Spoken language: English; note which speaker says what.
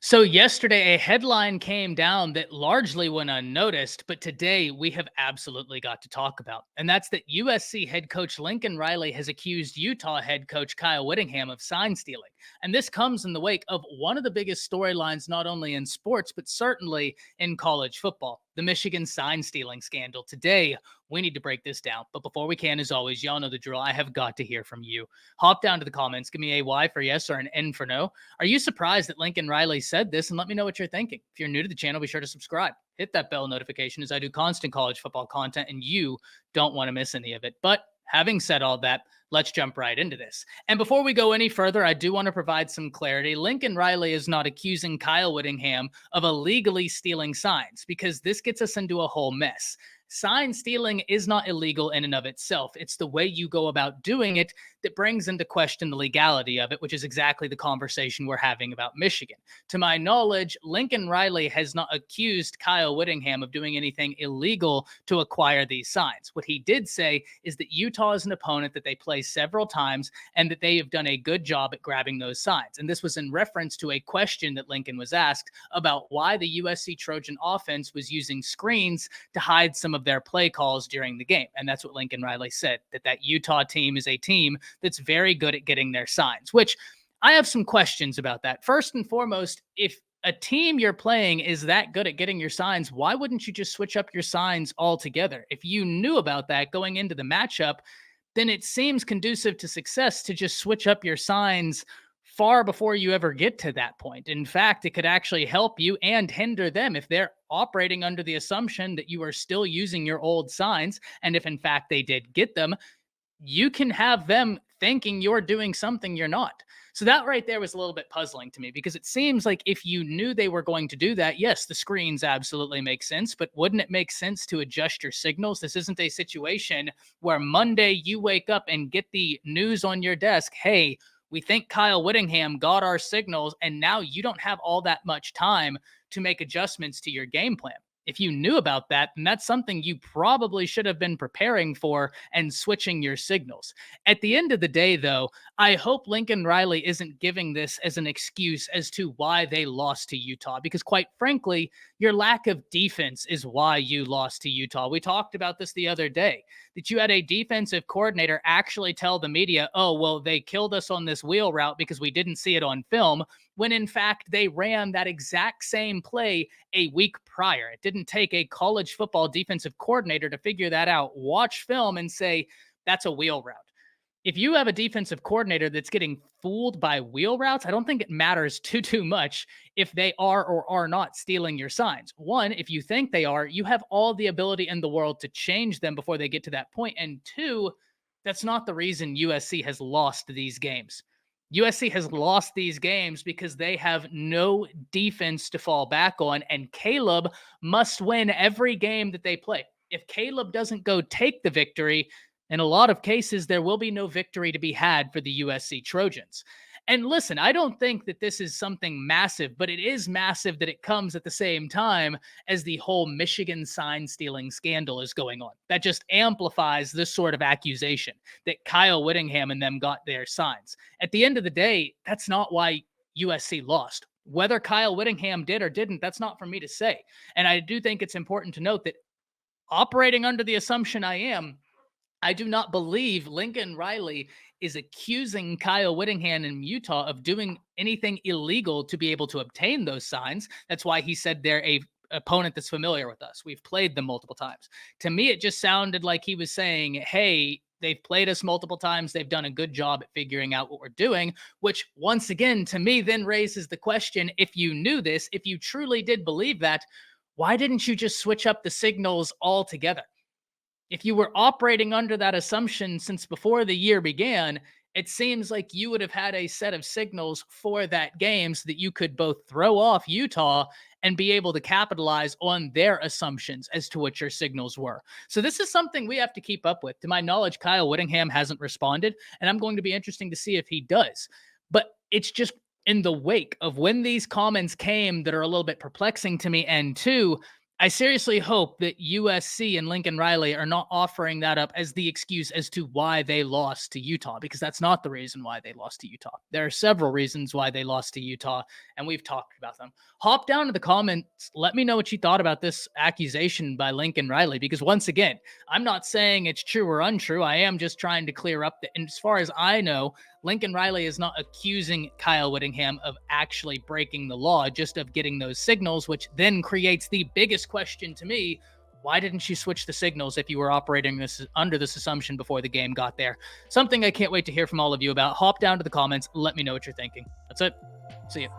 Speaker 1: So yesterday, a headline came down that largely went unnoticed, but today we have absolutely got to talk about. And that's that USC head coach Lincoln Riley has accused Utah head coach Kyle Whittingham of sign stealing. And this comes in the wake of one of the biggest storylines, not only in sports, but certainly in college football, the Michigan sign stealing scandal. Today, we need to break this down. But before we can, as always, y'all know the drill. I have got to hear from you. Hop down to the comments. Give me a Y for yes or an N for no. Are you surprised that Lincoln Riley said this? And let me know what you're thinking. If you're new to the channel, be sure to subscribe. Hit that bell notification as I do constant college football content and you don't want to miss any of it. But having said all that, let's jump right into this. And before we go any further, I do want to provide some clarity. Lincoln Riley is not accusing Kyle Whittingham of illegally stealing signs because this gets us into a whole mess. Sign stealing is not illegal in and of itself. It's the way you go about doing it that brings into question the legality of it, which is exactly the conversation we're having about Michigan. To my knowledge, Lincoln Riley has not accused Kyle Whittingham of doing anything illegal to acquire these signs. What he did say is that Utah is an opponent that they play several times and that they have done a good job at grabbing those signs. And this was in reference to a question that Lincoln was asked about why the USC Trojan offense was using screens to hide some of their play calls during the game. And that's what Lincoln Riley said, that Utah team is a team that's very good at getting their signs, which I have some questions about that. First and foremost, if a team you're playing is that good at getting your signs, why wouldn't you just switch up your signs altogether? If you knew about that going into the matchup, then it seems conducive to success to just switch up your signs far before you ever get to that point. In fact, it could actually help you and hinder them if they're operating under the assumption that you are still using your old signs. And if in fact they did get them, you can have them thinking you're doing something you're not. So that right there was a little bit puzzling to me because it seems like if you knew they were going to do that, yes, the screens absolutely make sense, but wouldn't it make sense to adjust your signals? This isn't a situation where Monday you wake up and get the news on your desk, hey, we think Kyle Whittingham got our signals, and now you don't have all that much time to make adjustments to your game plan. If you knew about that, then that's something you probably should have been preparing for and switching your signals. At the end of the day, though, I hope Lincoln Riley isn't giving this as an excuse as to why they lost to Utah, because quite frankly, your lack of defense is why you lost to Utah. We talked about this the other day, that you had a defensive coordinator actually tell the media, oh, well, they killed us on this wheel route because we didn't see it on film, when in fact they ran that exact same play a week prior. It didn't take a college football defensive coordinator to figure that out. Watch film and say, that's a wheel route. If you have a defensive coordinator that's getting fooled by wheel routes, I don't think it matters too much if they are or are not stealing your signs. One, if you think they are, you have all the ability in the world to change them before they get to that point. And two, that's not the reason USC has lost these games. USC has lost these games because they have no defense to fall back on, and Caleb must win every game that they play. If Caleb doesn't go take the victory, in a lot of cases, there will be no victory to be had for the USC Trojans. And listen, I don't think that this is something massive, but it is massive that it comes at the same time as the whole Michigan sign stealing scandal is going on. That just amplifies this sort of accusation that Kyle Whittingham and them got their signs. At the end of the day, that's not why USC lost. Whether Kyle Whittingham did or didn't, that's not for me to say. And I do think it's important to note that operating under the assumption I do not believe Lincoln Riley is accusing Kyle Whittingham and Utah of doing anything illegal to be able to obtain those signs. That's why he said they're a opponent that's familiar with us. We've played them multiple times. To me, it just sounded like he was saying, hey, they've played us multiple times. They've done a good job at figuring out what we're doing, which once again, to me, then raises the question, if you knew this, if you truly did believe that, why didn't you just switch up the signals altogether? If you were operating under that assumption since before the year began, it seems like you would have had a set of signals for that game so that you could both throw off Utah and be able to capitalize on their assumptions as to what your signals were. So this is something we have to keep up with. To my knowledge, Kyle Whittingham hasn't responded, and I'm going to be interesting to see if he does. But it's just in the wake of when these comments came that are a little bit perplexing to me. And two, I seriously hope that USC and Lincoln Riley are not offering that up as the excuse as to why they lost to Utah, because that's not the reason why they lost to Utah. There are several reasons why they lost to Utah, and we've talked about them. Hop down to the comments. Let me know what you thought about this accusation by Lincoln Riley, because once again, I'm not saying it's true or untrue. I am just trying to clear up that, and as far as I know, Lincoln Riley is not accusing Kyle Whittingham of actually breaking the law, just of getting those signals, which then creates the biggest question to me. Why didn't you switch the signals if you were operating this under this assumption before the game got there? Something I can't wait to hear from all of you about. Hop down to the comments. Let me know what you're thinking. That's it. See you.